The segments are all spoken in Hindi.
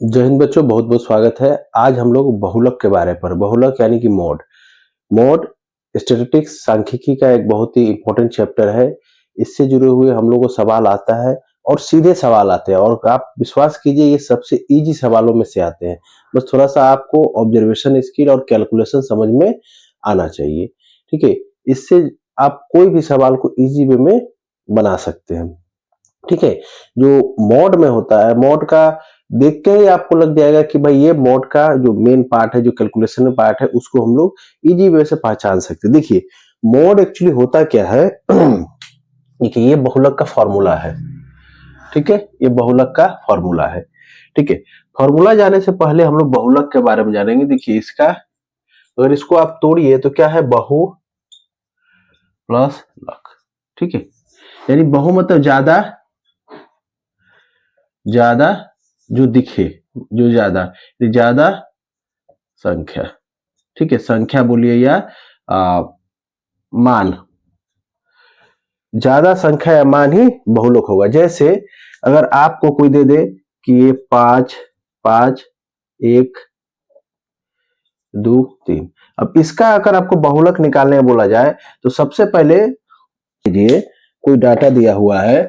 जय हिंद बच्चों, बहुत बहुत स्वागत है। आज हम लोग बहुलक के बारे पर, बहुलक यानी कि मोड। मोड स्टैटिस्टिक्स सांख्यिकी का एक बहुत ही इंपॉर्टेंट चैप्टर है। इससे जुड़े हुए हम लोग को सवाल आता है और सीधे सवाल आते हैं, और आप विश्वास कीजिए ये सबसे इजी सवालों में से आते हैं। बस थोड़ा सा आपको ऑब्जर्वेशन स्किल और कैलकुलेशन समझ में आना चाहिए। ठीक है, इससे आप कोई भी सवाल को इजी वे में बना सकते हैं। ठीक है, जो मॉड में होता है, मॉड का देख के ही आपको लग जाएगा कि भाई ये मॉड का जो मेन पार्ट है, जो कैलकुलेशन में पार्ट है, उसको हम लोग इजी वे से पहचान सकते हैं। देखिए, मॉड एक्चुअली होता क्या है देखिए, ये बहुलक का फॉर्मूला है। ठीक है, ये बहुलक का फॉर्मूला है। ठीक है, फॉर्मूला जाने से पहले हम लोग बहुलक के बारे में जानेंगे। देखिए, इसका अगर इसको आप तोड़िए तो क्या है, बहु प्लस लक। ठीक है, यानी बहु मतलब ज्यादा, ज्यादा जो दिखे, जो ज्यादा, ज्यादा संख्या। ठीक है, संख्या बोलिए या मान, ज्यादा संख्या या मान ही बहुलक होगा। जैसे अगर आपको कोई दे दे कि ये 5 5 1 2 3, अब इसका अगर आपको बहुलक निकालने बोला जाए तो सबसे पहले ये कोई डाटा दिया हुआ है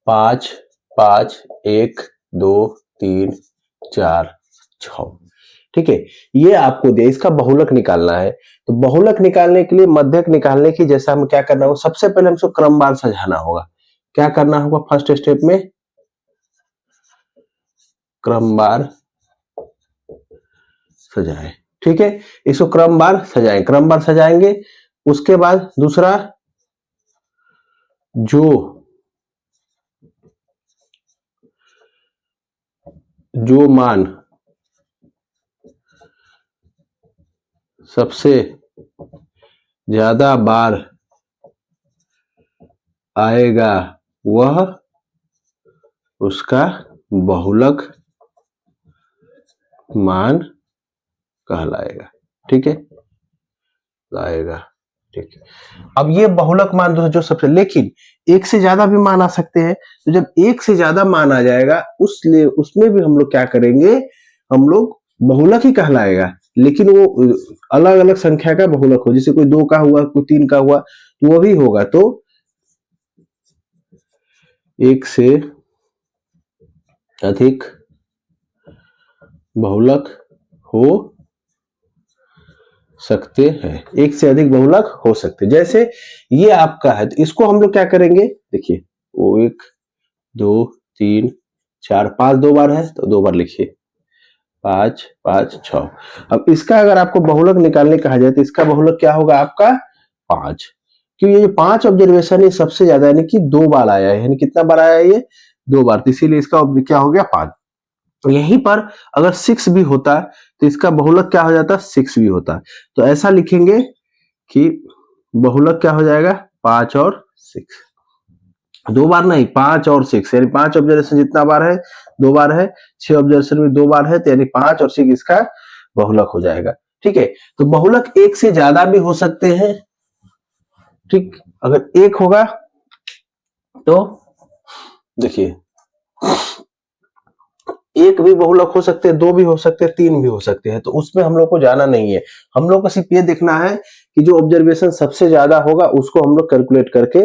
5 5 1 2 3 4 6। ठीक है, ये आपको दे, इसका बहुलक निकालना है। तो बहुलक निकालने के लिए, मध्यक निकालने की, जैसा हम क्या करना होगा, सबसे पहले हमको क्रमवार सजाना होगा। क्या करना होगा फर्स्ट स्टेप में, क्रमवार सजाए। ठीक है, इसको क्रमवार सजाएं, क्रमवार सजाएंगे। उसके बाद दूसरा, जो जो मान सबसे ज्यादा बार आएगा वह उसका बहुलक मान कहलाएगा। ठीक है, आएगा। ठीक है, अब ये बहुलक मान जो सबसे, लेकिन एक से ज्यादा भी मान आ सकते हैं। तो जब एक से ज्यादा मान आ जाएगा, उसमें भी हम लोग क्या करेंगे, हम लोग बहुलक ही कहलाएगा, लेकिन वो अलग अलग संख्या का बहुलक हो। जैसे कोई 2 का हुआ, कोई 3 का हुआ, तो वो भी होगा। तो एक से अधिक बहुलक हो सकते हैं, एक से अधिक बहुलक हो सकते हैं। जैसे ये आपका है, तो इसको हम लोग क्या करेंगे, देखिए वो 1 2 3 4 5 दो बार है तो 2 बार लिखिए, 5 5 6। अब इसका अगर आपको बहुलक निकालने कहा जाए तो इसका बहुलक क्या होगा आपका 5, क्योंकि ये जो 5 ऑब्जर्वेशन है सबसे ज्यादा, यानी कि 2 बार आया है। यानी कितना बार आया है ये, 2 बार, तो इसीलिए इसका क्या हो गया 5। यहीं पर अगर 6 भी होता तो इसका बहुलक क्या हो जाता, 6 भी होता। तो ऐसा लिखेंगे कि बहुलक क्या हो जाएगा, 5 और 6। 2 बार नहीं, 5 और 6, यानी 5 ऑब्जर्वेशन जितना बार है 2 बार है, 6 ऑब्जर्वेशन में 2 बार है, तो यानी 5 और 6 इसका बहुलक हो जाएगा। ठीक है, तो बहुलक एक से ज्यादा भी हो सकते हैं। ठीक, अगर एक होगा तो देखिए, एक भी बहुलक हो सकते हैं, 2 भी हो सकते हैं, 3 भी हो सकते हैं। तो उसमें हम लोग को जाना नहीं है। हम लोग को सिर्फ ये देखना है कि जो ऑब्जर्वेशन सबसे ज्यादा होगा उसको हम लोग कैलकुलेट करके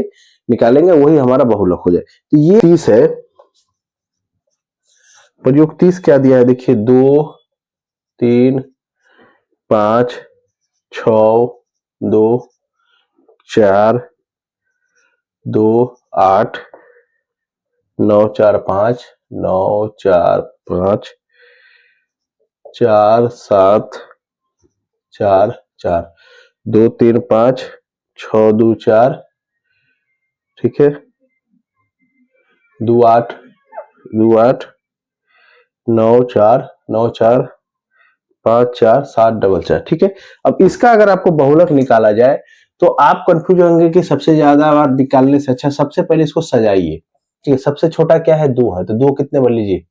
निकालेंगे, वही हमारा बहुलक हो जाए। तो ये 30 है, प्रयोग 30 क्या दिया है, देखिए 2 3 5 6 2 4 2 8 9 4 5 9 4 5 4 7 4 4 2 3 5 6 2 4। ठीक है, 2 8 2 8 9 4 9 4 5 4 7 डबल 4। ठीक है, अब इसका अगर आपको बहुलक निकाला जाए तो आप कंफ्यूज होंगे कि सबसे ज्यादा बार निकालने से अच्छा सबसे पहले इसको सजाइए। ठीक है, सबसे छोटा क्या है, 2 है, तो 2 कितने बार लीजिए,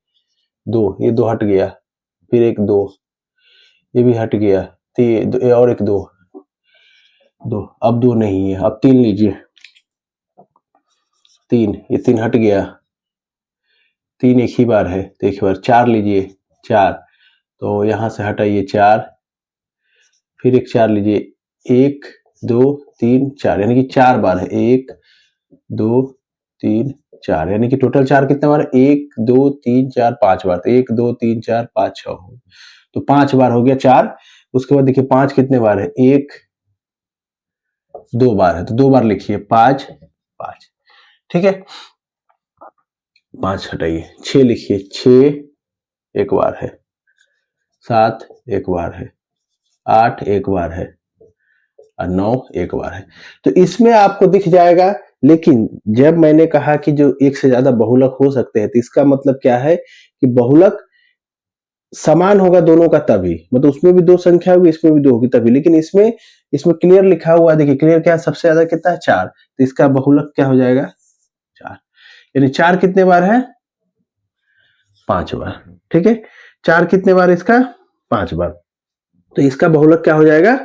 2, ये 2 हट गया, फिर एक 2, ये भी हट गया, और एक 2 2, अब 2 नहीं है, अब 3 लीजिए, 3, ये 3 हट गया, 3 एक ही बार है, तो एक बार 4 लीजिए, 4, तो यहां से हटाइए 4, फिर एक 4 लीजिए, 1 2 3 4, यानी कि 4 बार है, 1 2 3 4, यानी कि टोटल 4 कितने बार, 1 2 3 4 5 बार, तो 1 2 3 4 5 6 हो, तो 5 बार हो गया 4। उसके बाद देखिए 5 कितने बार है, 1 2 बार है, तो 2 बार लिखिए, 5 5, ठीक है। 5 हटाइए, 6 लिखिए, 6 एक बार है, 7 एक बार है, 8 एक बार है, और 9 एक बार है। तो इसमें आपको दिख जाएगा, लेकिन जब मैंने कहा कि जो एक से ज्यादा बहुलक हो सकते हैं, तो इसका मतलब क्या है कि बहुलक समान होगा दोनों का तभी, मतलब उसमें भी 2 संख्या होगी, इसमें भी 2 होगी तभी, लेकिन इसमें क्लियर लिखा हुआ है, देखिए क्लियर क्या है, सबसे ज्यादा कितना है, 4, तो इसका बहुलक क्या हो जाएगा, 4, यानी 4 कितने बार है, 5 बार, ठीक है। 4 कितने बार इसका, 5 बार, तो इसका बहुलक क्या हो जाएगा,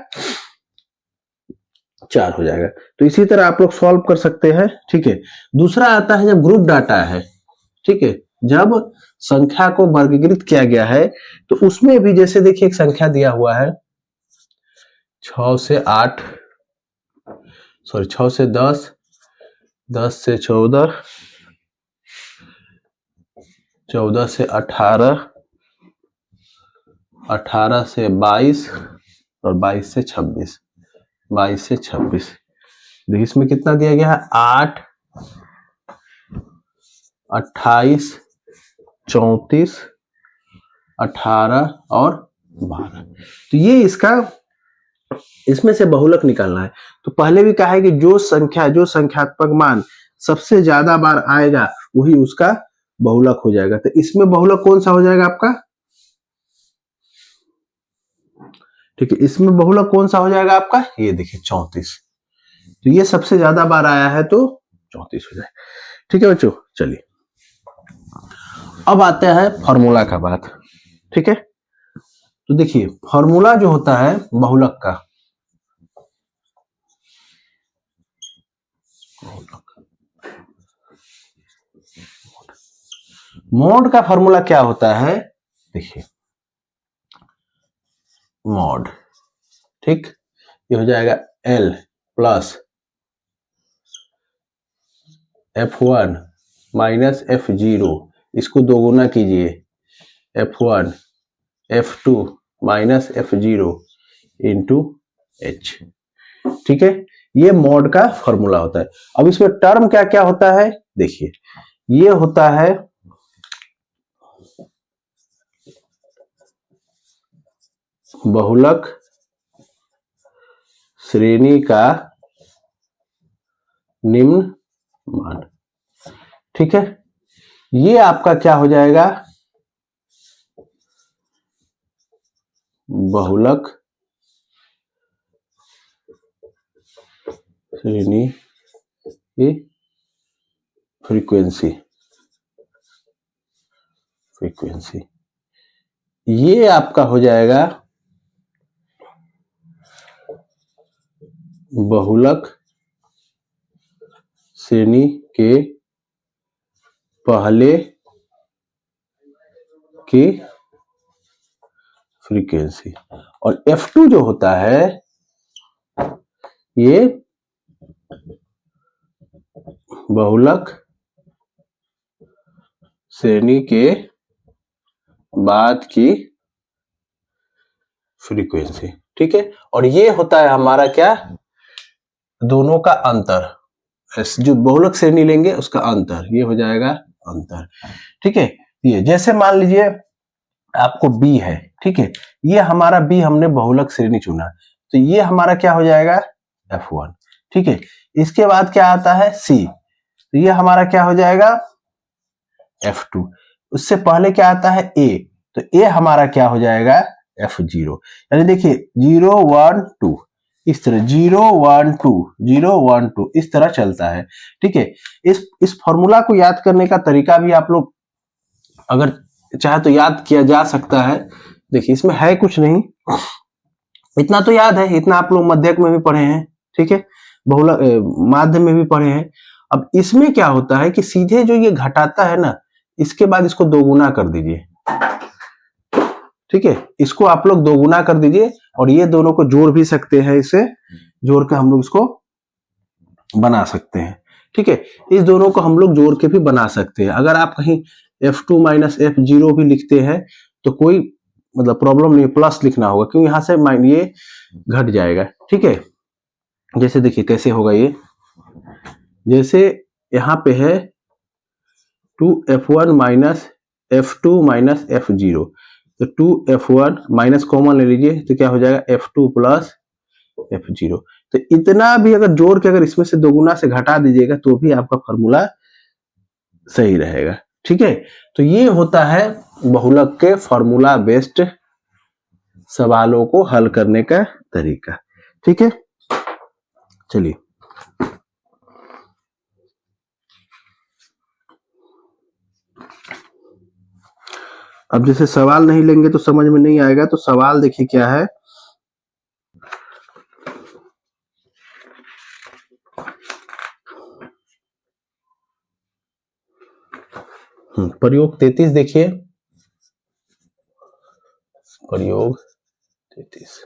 4 हो जाएगा। तो इसी तरह आप लोग सॉल्व कर सकते हैं, ठीक है। दूसरा आता है जब ग्रुप डाटा है, ठीक है, जब संख्या को वर्गीकृत किया गया है, तो उसमें भी जैसे देखिए एक संख्या दिया हुआ है 6 से 8, सॉरी 6 से 10, 10 से 14, 14 से 18, 18 से 22 और 22 से 26, 22 से 26। देखिए इसमें कितना दिया गया है, 8, 28, 34, 18 और 12। तो ये इसमें से बहुलक निकालना है। तो पहले भी कहा है कि जो संख्यात्मक मान सबसे ज्यादा बार आएगा वही उसका बहुलक हो जाएगा। तो इसमें बहुलक कौन सा हो जाएगा आपका, ठीक है, इसमें बहुलक कौन सा हो जाएगा आपका, ये देखिए 34, तो ये सबसे ज्यादा बार आया है तो 34 हो जाएगा, ठीक है बच्चों। चलिए अब आते हैं फॉर्मूला का बात, ठीक है। तो देखिए फॉर्मूला जो होता है बहुलक का, मॉड का फॉर्मूला क्या होता है, देखिए मॉड, ठीक, ये हो जाएगा L plus F1 minus F0, इसको दोगुना कीजिए, F1 F2 minus F0 into H, ठीक है। ये मॉड का फॉर्मूला होता है। अब इसमें टर्म क्या क्या होता है, देखिए ये होता है बहुलक श्रेणी का निम्न मान, ठीक है। ये आपका क्या हो जाएगा, बहुलक श्रेणी की फ्रीक्वेंसी, ये आपका हो जाएगा बहुलक श्रेणी के पहले की फ्रीक्वेंसी, और F2 जो होता है ये बहुलक श्रेणी के बाद की फ्रीक्वेंसी, ठीक है। और ये होता है हमारा क्या, दोनों का अंतर, जो बहुलक श्रेणी लेंगे उसका अंतर, ये हो जाएगा अंतर, ठीक है। ये जैसे मान लीजिए आपको B है, ठीक है, ये हमारा B हमने बहुलक श्रेणी चुना, तो ये हमारा क्या हो जाएगा F1, ठीक है। इसके बाद क्या आता है C, तो ये हमारा क्या हो जाएगा F2। उससे पहले क्या आता है A, तो A हमारा क्या हो जाएगा F0। यानी देखिए 0 1 2 इस तरह, 0 1 2 0 1 2 इस तरह चलता है, ठीक है। इस फॉर्मूला को याद करने का तरीका भी आप लोग अगर चाहे तो याद किया जा सकता है। देखिए इसमें है कुछ नहीं, इतना तो याद है, इतना आप लोग मध्यक में भी पढ़े हैं, ठीक है, बहुलक माध्य में भी पढ़े हैं। अब इसमें क्या होता है कि सीधे जो ये घटाता है ना, इसके बाद इसको दोगुना कर दीजिए, ठीक है, इसको आप लोग दोगुना कर दीजिए और ये दोनों को जोड़ भी सकते हैं, इसे जोड़ के हम लोग इसको बना सकते हैं, ठीक है। इस दोनों को हम लोग जोड़ के भी बना सकते हैं। अगर आप कहीं F2 माइनस F0 भी लिखते हैं तो कोई मतलब प्रॉब्लम नहीं, प्लस लिखना होगा क्योंकि यहां से ये घट जाएगा, ठीक है। जैसे देखिए कैसे होगा ये, जैसे यहां पे है 2F1 minus F2 minus F0, तो 2F1 माइनस कॉमन ले लीजिए तो क्या हो जाएगा F2 प्लस F0। तो इतना भी अगर जोड़ के अगर इसमें से दोगुना से घटा दीजिएगा तो भी आपका फॉर्मूला सही रहेगा, ठीक है। तो ये होता है बहुलक के फॉर्मूला बेस्ड सवालों को हल करने का तरीका, ठीक है। चलिए अब जैसे सवाल नहीं लेंगे तो समझ में नहीं आएगा, तो सवाल देखिए क्या है। प्रयोग 33 देखिए, प्रयोग 33।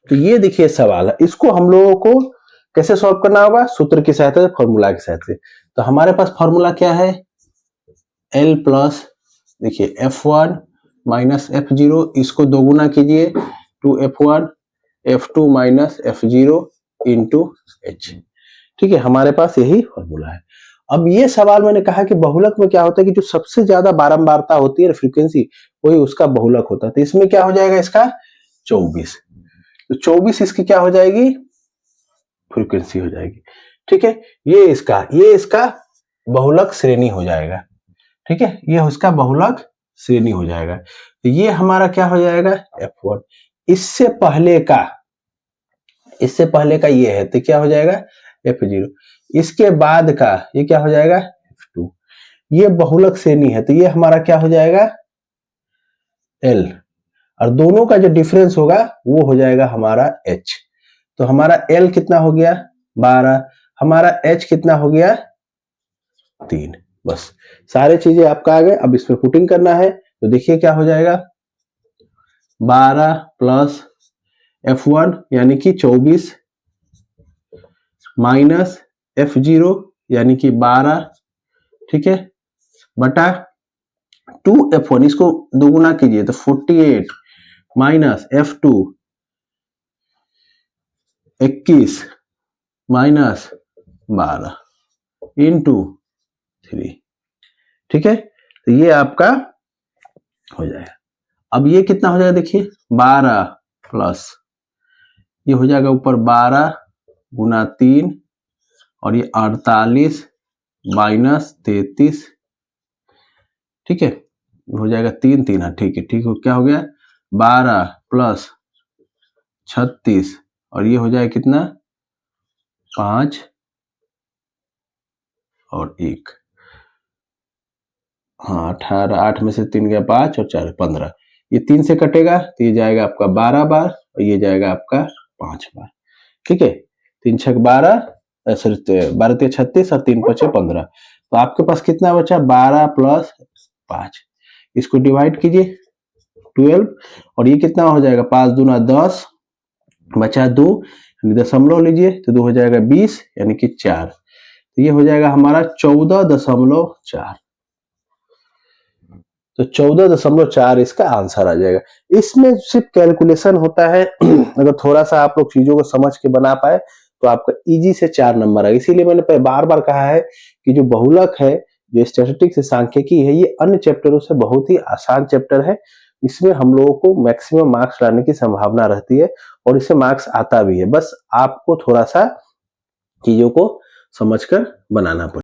तो ये देखिए सवाल है, इसको हम लोगों को कैसे सॉल्व करना होगा, सूत्र की सहायता से, फॉर्मूला की सहायता से। तो हमारे पास फॉर्मूला क्या है, L प्लस देखिए F1 माइनस F0, इसको दोगुना कीजिए 2F1 F2 minus F0 into H, ठीक है। हमारे पास यही फॉर्मूला है। अब ये सवाल मैंने कहा कि बहुलक में क्या होता है कि जो सबसे ज्यादा बारंबारता होती है फ्रीक्वेंसी, वही उसका बहुलक होता है। तो इसमें क्या हो जाएगा, इसका 24, तो 24 इसकी क्या हो जाएगी, फ्रीक्वेंसी हो जाएगी, ठीक है। ये इसका बहुलक श्रेणी हो जाएगा, ठीक है, ये उसका बहुलक श्रेणी हो जाएगा। तो ये हमारा क्या हो जाएगा F1। इससे पहले का ये है तो क्या हो जाएगा F0। इसके बाद का ये क्या हो जाएगा F2। ये बहुलक श्रेणी है तो ये हमारा क्या हो जाएगा L, और दोनों का जो डिफरेंस होगा वो हो जाएगा हमारा H। तो हमारा L कितना हो गया 12, हमारा H कितना हो गया 3। बस सारे चीजें आपका आ गए। अब इसमें पुटिंग करना है तो देखिए क्या हो जाएगा 12 प्लस F1 यानी कि 24 माइनस F0 यानी कि 12, ठीक है, बटा 2F1, इसको दोगुना कीजिए तो 48 माइनस F2 21 माइनस 12 इंटू 3, ठीक है। तो ये आपका हो जाएगा। अब ये कितना हो जाएगा देखिए 12 प्लस ये हो जाएगा ऊपर 12 गुना 3 और ये 48 माइनस 33, ठीक है, हो जाएगा 3 3, ठीक है, ठीक है। क्या हो गया 12 प्लस 36 और ये हो जाएगा कितना 5 और 1, हाँ 18, 8 में से 3 गया 5 और 4 15, ये 3 से कटेगा तो ये जाएगा आपका 12 बार और ये जाएगा आपका 5 बार, ठीक है। 3 6 12, सॉरी 12 3 36 और 3 5 15, तो आपके पास कितना बचा 12 प्लस 5, इसको डिवाइड कीजिए 12 और ये कितना हो जाएगा 5 दूना 10 बचा 2, दशमलव लीजिए तो 2 हो जाएगा 20 यानी कि 4, तो ये हो जाएगा हमारा 14.4, तो 14.4 इसका आंसर आ जाएगा। इसमें सिर्फ कैलकुलेशन होता है अगर थोड़ा सा आप लोग चीजों को समझ के बना पाए तो आपका इजी से 4 नंबर आएगा। इसीलिए मैंने बार बार कहा है कि जो बहुलक है, जो स्टैटिस्टिक्स सांख्यिकी है, ये अन्य चैप्टरों से बहुत ही आसान चैप्टर है। इसमें हम लोगों को मैक्सिमम मार्क्स लाने की संभावना रहती है और इससे मार्क्स आता भी है। बस आपको थोड़ा सा चीजों को समझकर बनाना पड़ेगा।